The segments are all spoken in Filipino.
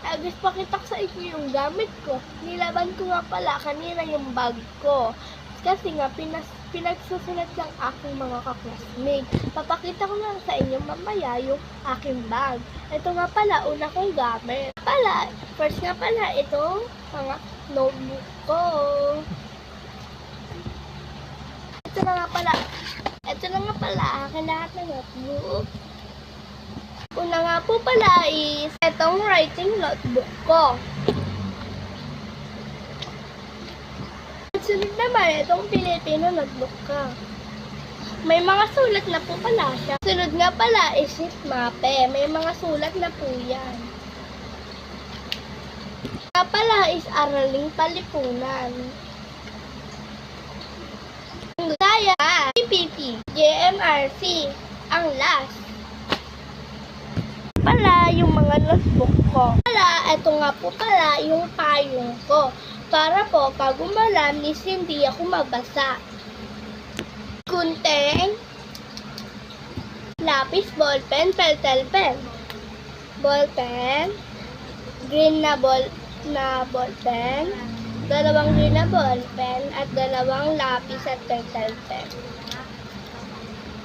Gusto pakita ko sa inyo yung gamit ko. Nilaban ko nga pala kanina yung bag ko. Kasi nga, pinagsusulat ng aking mga kaklasmate. Papakita ko lang sa inyo mamaya yung aking bag. Ito nga pala, una kong gamit. First nga pala, itong mga notebook ko. Ito na nga pala, aking lahat ng notebook. Una nga po pala is itong writing notebook ko. Sunod naman, itong Filipino notebook ko. May mga sulat na po pala siya. Sunod nga pala is sheet mape. May mga sulat na po yan. Nga pala is araling palipunan. Saya, PPP, JMRC, ang last. Pala yung mga notebook ko. Ito nga po pala yung payong ko. Para po, pag umalam, hindi ako mabasa. Gunting, lapis, ballpen, pentel pen. Ballpen, green na ballpen, dalawang green na ballpen, at dalawang lapis at pentel pen.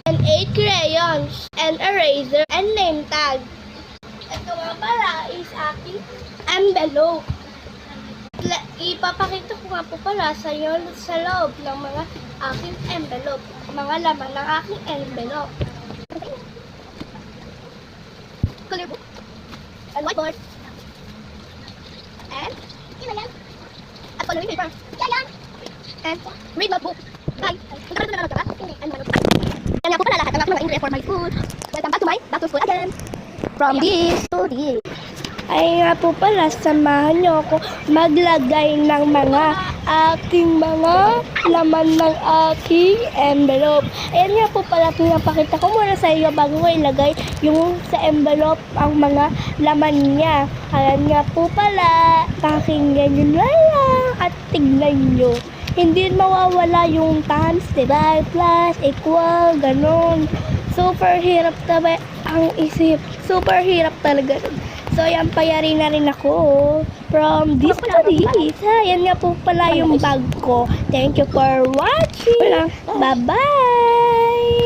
And 8 crayons, and eraser, and name tag. Ito nga pala is aking envelope. Ipapakita ko nga po pala sa iyo sa loob ng mga aking envelope. Mga laman ng aking envelope. Color book. And whiteboard. And yan. At coloring paper. Yan. And read notebook. Bye. Magkakaroon na ka ba? And yan nga po pala lahat ng mga English for my school. Welcome back to school again. From this to this. Ay nga po pala, samahan nyo ako maglagay ng mga aking mga laman ng aking envelope. Ayan nga po pala, pinapakita ko muna sa iyo bago ko ilagay yung sa envelope ang mga laman niya. Ayan nga po pala, pakinggan nyo na lang at tignan nyo. Hindi mawawala yung times, diba? Plus, equal, ganon. Super hirap talaga ang isip. Super hirap talaga. So, yan, payari na rin ako from this to this. Yan nga po pala yung bag ko. Thank you for watching. Bye-bye!